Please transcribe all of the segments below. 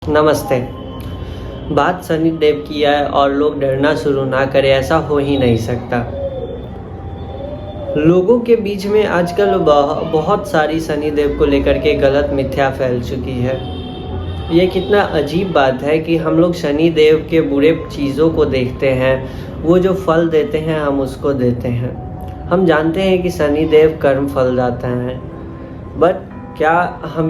नमस्ते। बात सनी देव की है और लोग डरना शुरू ना करें, ऐसा हो ही नहीं सकता। लोगों के बीच में आजकल बहुत सारी सनी देव को लेकर के गलत मिथ्या फैल चुकी है। ये कितना अजीब बात है कि हम लोग शनि देव के बुरे चीज़ों को देखते हैं, वो जो फल देते हैं हम उसको देते हैं। हम जानते हैं कि शनि देव कर्म फल दाता हैं, बट क्या हम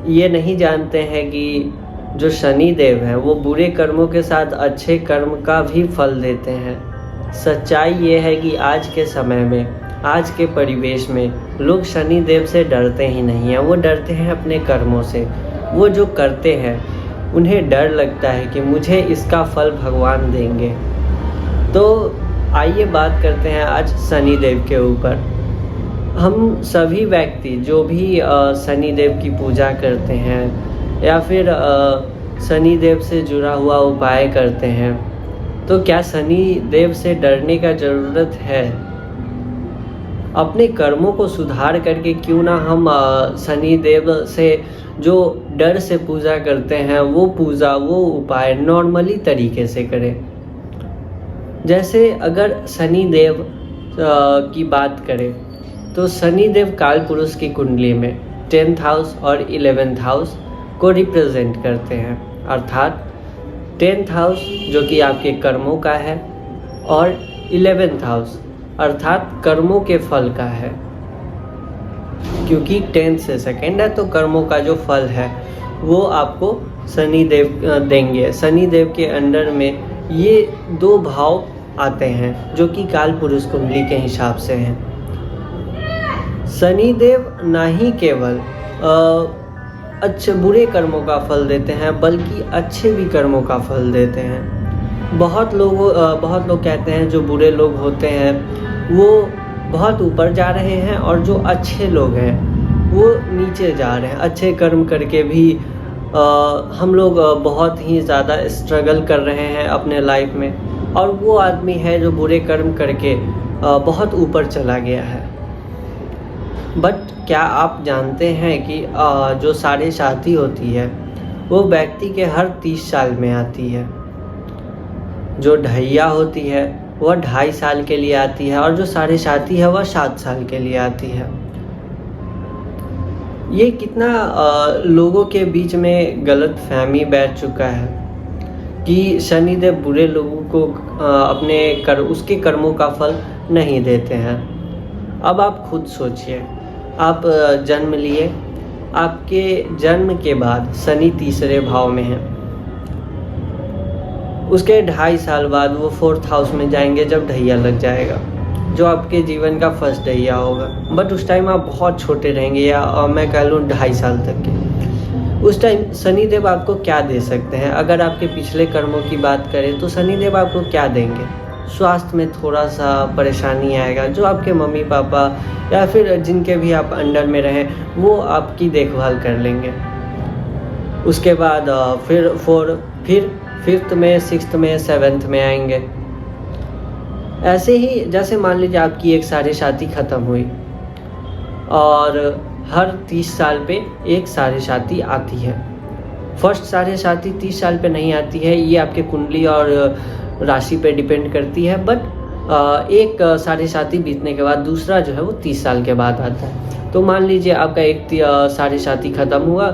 ये नहीं जानते हैं कि जो शनि देव हैं वो बुरे कर्मों के साथ अच्छे कर्म का भी फल देते हैं। सच्चाई ये है कि आज के समय में, आज के परिवेश में लोग शनि देव से डरते ही नहीं हैं। वो डरते हैं अपने कर्मों से। वो जो करते हैं उन्हें डर लगता है कि मुझे इसका फल भगवान देंगे। तो आइए बात करते हैं आज शनि देव के ऊपर। हम सभी व्यक्ति जो भी शनि देव की पूजा करते हैं या फिर शनि देव से जुड़ा हुआ उपाय करते हैं, तो क्या शनि देव से डरने का ज़रूरत है? अपने कर्मों को सुधार करके क्यों ना हम शनि देव से जो डर से पूजा करते हैं वो पूजा, वो उपाय नॉर्मली तरीके से करें। जैसे अगर शनि देव की बात करें तो शनि देव काल पुरुष की कुंडली में 10th हाउस और 11th हाउस को रिप्रेजेंट करते हैं। अर्थात 10th हाउस जो कि आपके कर्मों का है और 11th हाउस अर्थात कर्मों के फल का है, क्योंकि 10th से सेकेंड है तो कर्मों का जो फल है वो आपको शनि देव देंगे। शनि देव के अंडर में ये दो भाव आते हैं जो कि काल पुरुष कुंडली के हिसाब से हैं। शनि देव ना ही केवल अच्छे बुरे कर्मों का फल देते हैं बल्कि अच्छे भी कर्मों का फल देते हैं। बहुत लोग कहते हैं जो बुरे लोग होते हैं वो बहुत ऊपर जा रहे हैं और जो अच्छे लोग हैं वो नीचे जा रहे हैं। अच्छे कर्म करके भी हम लोग बहुत ही ज़्यादा स्ट्रगल कर रहे हैं अपने लाइफ में, और वो आदमी है जो बुरे कर्म करके बहुत ऊपर चला गया है। बट क्या आप जानते हैं कि जो साढ़े साथी होती है वो व्यक्ति के हर 30 साल में आती है। जो ढैया होती है वह 2.5 साल के लिए आती है और जो साढ़े साथी है वह 7 साल के लिए आती है। ये कितना लोगों के बीच में गलत फहमी बैठ चुका है कि शनि देव बुरे लोगों को उसके कर्मों का फल नहीं देते हैं। अब आप खुद सोचिए, आप जन्म लिए, आपके जन्म के बाद शनि तीसरे भाव में है, उसके 2.5 साल बाद वो 4th हाउस में जाएंगे जब ढैया लग जाएगा, जो आपके जीवन का फर्स्ट ढैया होगा। बट उस टाइम आप बहुत छोटे रहेंगे, या मैं कह लूँ 2.5 साल तक के। उस टाइम शनि देव आपको क्या दे सकते हैं? अगर आपके पिछले कर्मों की बात करें तो शनि देव आपको क्या देंगे? स्वास्थ्य में थोड़ा सा परेशानी आएगा, जो आपके मम्मी पापा या फिर जिनके भी आप अंडर में रहें वो आपकी देखभाल कर लेंगे। उसके बाद फिर 5th में, 6th में, 7th में आएंगे। ऐसे ही जैसे मान लीजिए आपकी एक साढ़े साथी ख़त्म हुई और हर 30 साल पे एक साढ़े साथी आती है। फर्स्ट साढ़े साथी 30 साल पे नहीं आती है, ये आपके कुंडली और राशि पे डिपेंड करती है। बट एक साढ़े साथी बीतने के बाद दूसरा जो है वो 30 साल के बाद आता है। तो मान लीजिए आपका एक साढ़े साथी ख़त्म हुआ,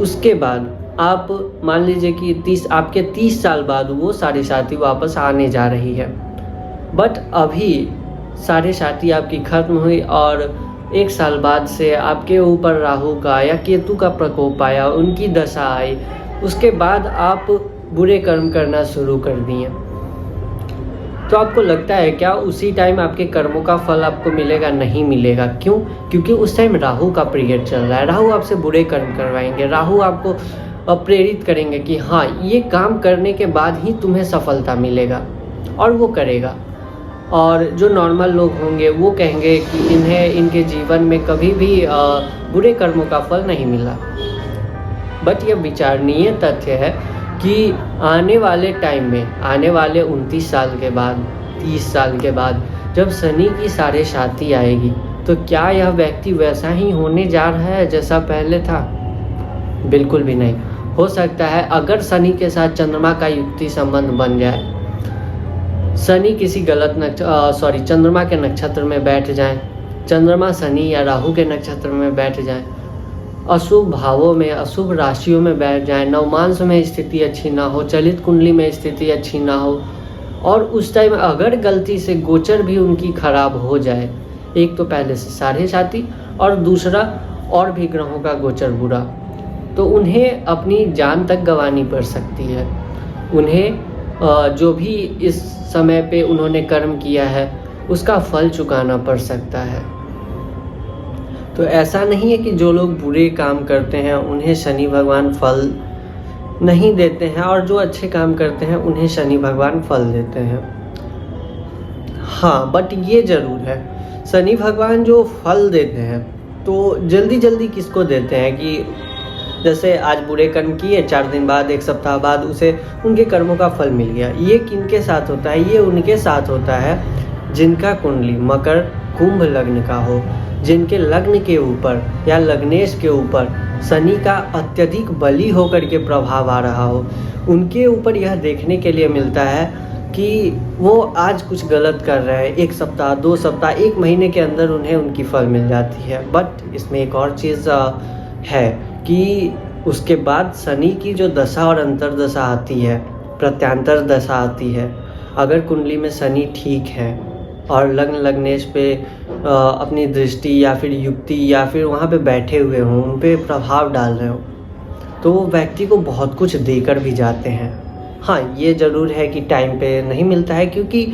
उसके बाद आप मान लीजिए कि आपके 30 साल बाद वो साढ़े साथी वापस आने जा रही है। बट अभी साढ़े साथी आपकी ख़त्म हुई और 1 साल बाद से आपके ऊपर राहु का या केतु का प्रकोप आया, उनकी दशा आई, उसके बाद आप बुरे कर्म करना शुरू कर दिए। तो आपको लगता है क्या उसी टाइम आपके कर्मों का फल आपको मिलेगा? नहीं मिलेगा। क्यों? क्योंकि उस टाइम राहु का पीरियड चल रहा है। राहु आपसे बुरे कर्म करवाएंगे, राहु आपको प्रेरित करेंगे कि हाँ ये काम करने के बाद ही तुम्हें सफलता मिलेगा, और वो करेगा। और जो नॉर्मल लोग होंगे वो कहेंगे कि इनके जीवन में कभी भी बुरे कर्मों का फल नहीं मिला। बट यह विचारणीय तथ्य है कि आने वाले टाइम में, आने वाले 29 साल के बाद, 30 साल के बाद जब शनि की साढ़े साथी आएगी तो क्या यह व्यक्ति वैसा ही होने जा रहा है जैसा पहले था? बिल्कुल भी नहीं। हो सकता है अगर शनि के साथ चंद्रमा का युक्ति संबंध बन जाए, शनि किसी चंद्रमा के नक्षत्र में बैठ जाए, चंद्रमा शनि या राहु के नक्षत्र में बैठ जाए, अशुभ भावों में अशुभ राशियों में बैठ जाए, नवमांश में स्थिति अच्छी ना हो, चलित कुंडली में स्थिति अच्छी ना हो, और उस टाइम अगर गलती से गोचर भी उनकी खराब हो जाए, एक तो पहले से साढ़े साथी और दूसरा और भी ग्रहों का गोचर बुरा, तो उन्हें अपनी जान तक गंवानी पड़ सकती है। उन्हें जो भी इस समय पे उन्होंने कर्म किया है उसका फल चुकाना पड़ सकता है। तो ऐसा नहीं है कि जो लोग बुरे काम करते हैं उन्हें शनि भगवान फल नहीं देते हैं, और जो अच्छे काम करते हैं उन्हें शनि भगवान फल देते हैं। हाँ, बट ये ज़रूर है, शनि भगवान जो फल देते हैं तो जल्दी जल्दी किसको देते हैं कि जैसे आज बुरे कर्म किए, 4 दिन बाद 1 सप्ताह बाद उसे उनके कर्मों का फल मिल गया। ये किनके साथ होता है? ये उनके साथ होता है जिनका कुंडली मकर कुंभ लग्न का हो, जिनके लग्न के ऊपर या लग्नेश के ऊपर शनि का अत्यधिक बली होकर के प्रभाव आ रहा हो। उनके ऊपर यह देखने के लिए मिलता है कि वो आज कुछ गलत कर रहे हैं, 1 सप्ताह 2 सप्ताह 1 महीने के अंदर उन्हें उनकी फल मिल जाती है। बट इसमें एक और चीज़ है कि उसके बाद शनि की जो दशा और अंतर्दशा आती है, प्रत्यांतर दशा आती है, अगर कुंडली में शनि ठीक है और लग्न लग्नेश पे अपनी दृष्टि या फिर युक्ति या फिर वहाँ पे बैठे हुए हों, उन पे प्रभाव डाल रहे हो, तो वो व्यक्ति को बहुत कुछ देकर भी जाते हैं। हाँ, ये ज़रूर है कि टाइम पे नहीं मिलता है, क्योंकि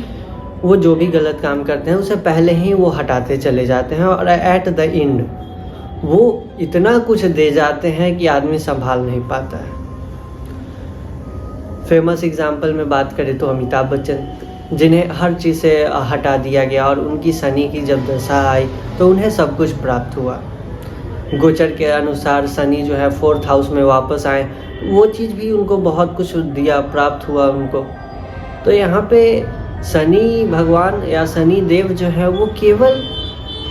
वो जो भी गलत काम करते हैं उसे पहले ही वो हटाते चले जाते हैं, और एट द एंड वो इतना कुछ दे जाते हैं कि आदमी संभाल नहीं पाता है। फेमस एग्जाम्पल में बात करें तो अमिताभ बच्चन, जिन्हें हर चीज़ से हटा दिया गया, और उनकी शनि की जब दशा आई तो उन्हें सब कुछ प्राप्त हुआ। गोचर के अनुसार शनि जो है 4th हाउस में वापस आए, वो चीज़ भी उनको बहुत कुछ दिया, प्राप्त हुआ उनको। तो यहाँ पे शनि भगवान या शनि देव जो है वो केवल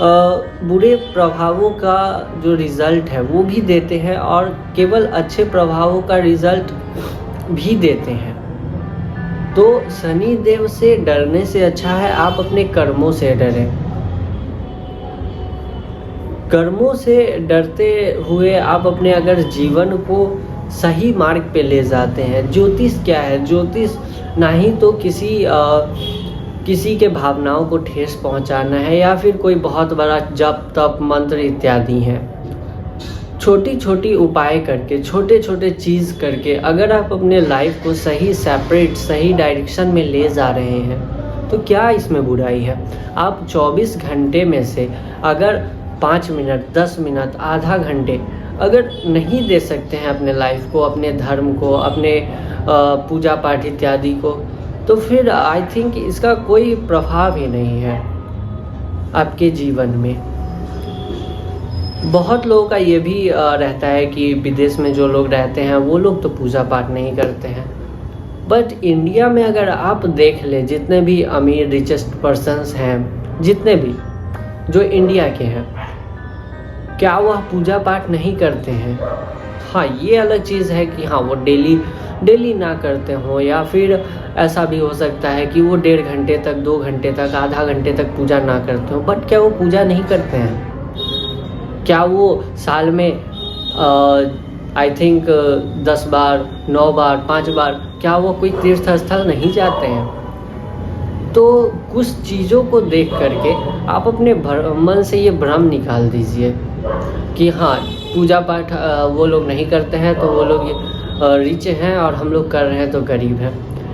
बुरे प्रभावों का जो रिज़ल्ट है वो भी देते हैं, और केवल अच्छे प्रभावों का रिज़ल्ट भी देते हैं। तो शनि देव से डरने से अच्छा है आप अपने कर्मों से डरें। कर्मों से डरते हुए आप अपने अगर जीवन को सही मार्ग पे ले जाते हैं। ज्योतिष क्या है? ज्योतिष ना ही तो किसी के भावनाओं को ठेस पहुंचाना है या फिर कोई बहुत बड़ा जप तप मंत्र इत्यादि है। छोटी छोटी उपाय करके, छोटे छोटे चीज़ करके अगर आप अपने लाइफ को सही डायरेक्शन में ले जा रहे हैं तो क्या इसमें बुराई है? आप 24 घंटे में से अगर 5 मिनट, 10 मिनट, आधा घंटे अगर नहीं दे सकते हैं अपने लाइफ को, अपने धर्म को, अपने पूजा पाठ इत्यादि को, तो फिर आई थिंक इसका कोई प्रभाव ही नहीं है आपके जीवन में। बहुत लोगों का ये भी रहता है कि विदेश में जो लोग रहते हैं वो लोग तो पूजा पाठ नहीं करते हैं, बट इंडिया में अगर आप देख लें, जितने भी अमीर रिचेस्ट पर्सन्स हैं, जितने भी जो इंडिया के हैं, क्या वह पूजा पाठ नहीं करते हैं? हाँ, ये अलग चीज़ है कि हाँ वो डेली ना करते हों, या फिर ऐसा भी हो सकता है कि वो 1.5 घंटे तक, 2 घंटे तक, आधा घंटे तक पूजा ना करते हो। बट क्या वो पूजा नहीं करते हैं? क्या वो साल में आई थिंक 10 बार, 9 बार, 5 बार, क्या वो कोई तीर्थ स्थल नहीं जाते हैं? तो कुछ चीज़ों को देख करके आप अपने मन से ये भ्रम निकाल दीजिए कि हाँ पूजा पाठ वो लोग नहीं करते हैं तो वो लोग रिच हैं और हम लोग कर रहे हैं तो गरीब हैं।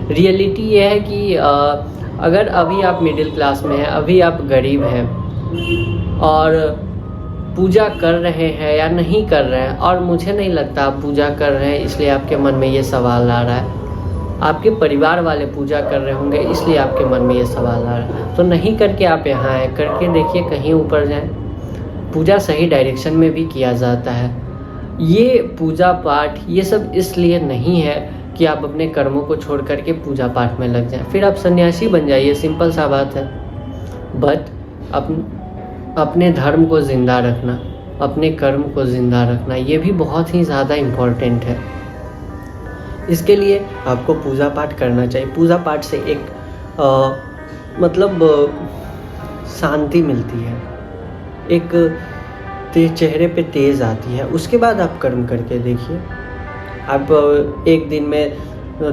रियलिटी ये है कि अगर अभी आप मिडिल क्लास में हैं, अभी आप गरीब हैं और पूजा कर रहे हैं या नहीं कर रहे हैं, और मुझे नहीं लगता आप पूजा कर रहे हैं इसलिए आपके मन में ये सवाल आ रहा है। आपके परिवार वाले पूजा कर रहे होंगे इसलिए आपके मन में ये सवाल आ रहा है। तो नहीं करके आप यहाँ आए, करके देखिए, कहीं ऊपर जाएं। पूजा सही डायरेक्शन में भी किया जाता है। ये पूजा पाठ ये सब इसलिए नहीं है कि आप अपने कर्मों को छोड़ करके पूजा पाठ में लग जाएं, फिर आप सन्यासी बन जाइए, सिंपल सा बात है। बट अपने धर्म को जिंदा रखना, अपने कर्म को ज़िंदा रखना, ये भी बहुत ही ज़्यादा इम्पॉर्टेंट है। इसके लिए आपको पूजा पाठ करना चाहिए। पूजा पाठ से एक मतलब शांति मिलती है, एक चेहरे पे तेज़ आती है। उसके बाद आप कर्म करके देखिए। आप एक दिन में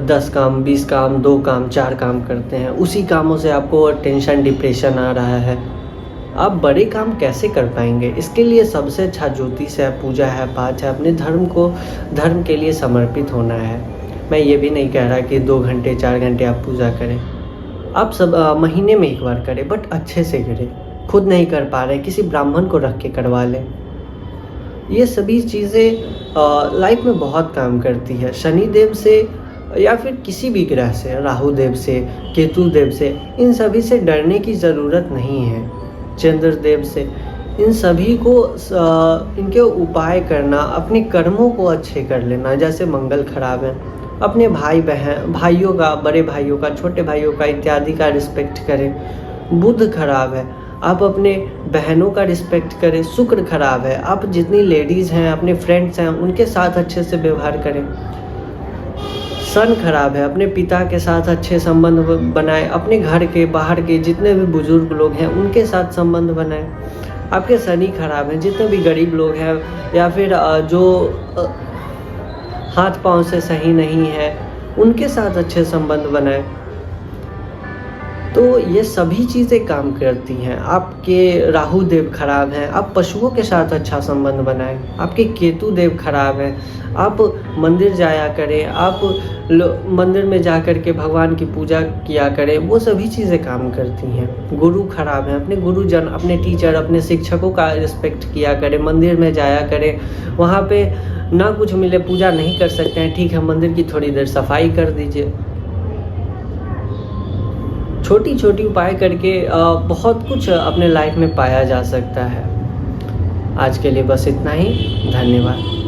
10 काम, 20 काम, 2 काम, 4 काम करते हैं, उसी कामों से आपको टेंशन, डिप्रेशन आ रहा है, आप बड़े काम कैसे कर पाएंगे? इसके लिए सबसे अच्छा ज्योतिष है, पूजा है, पाठ है। अपने धर्म के लिए समर्पित होना है। मैं ये भी नहीं कह रहा कि 2 घंटे 4 घंटे आप पूजा करें, आप सब महीने में 1 बार करें, बट अच्छे से करें। खुद नहीं कर पा रहे, किसी ब्राह्मण को रख के करवा लें। ये सभी चीज़ें लाइफ में बहुत काम करती है। शनि देव से या फिर किसी भी ग्रह से, राहु देव से, केतु देव से, इन सभी से डरने की ज़रूरत नहीं है। चंद्र देव से, इन सभी को इनके उपाय करना, अपने कर्मों को अच्छे कर लेना। जैसे मंगल खराब है, अपने भाइयों का, बड़े भाइयों का, छोटे भाइयों का इत्यादि का रिस्पेक्ट करें। बुध खराब है, आप अपने बहनों का रिस्पेक्ट करें। शुक्र खराब है, आप जितनी लेडीज़ हैं, अपने फ्रेंड्स हैं, उनके साथ अच्छे से व्यवहार करें। सन खराब है, अपने पिता के साथ अच्छे संबंध बनाएं। अपने घर के बाहर के जितने भी बुजुर्ग लोग हैं, उनके साथ संबंध बनाएं। आपके शनि खराब हैं, जितने भी गरीब लोग हैं या फिर जो हाथ पांव से सही नहीं है, उनके साथ अच्छे संबंध बनाएं। तो ये सभी चीज़ें काम करती हैं। आपके राहु देव खराब हैं, आप पशुओं के साथ अच्छा संबंध बनाएं। आपके केतु देव खराब हैं, आप मंदिर जाया करें, आप मंदिर में जा कर के भगवान की पूजा किया करें। वो सभी चीज़ें काम करती हैं। गुरु खराब हैं, अपने गुरुजन, अपने टीचर, अपने शिक्षकों का रिस्पेक्ट किया करें। मंदिर में जाया करें, वहाँ पे ना कुछ मिले, पूजा नहीं कर सकते हैं, ठीक है, मंदिर की थोड़ी देर सफाई कर दीजिए। छोटी छोटी उपाय करके बहुत कुछ अपने लाइफ में पाया जा सकता है। आज के लिए बस इतना ही। धन्यवाद।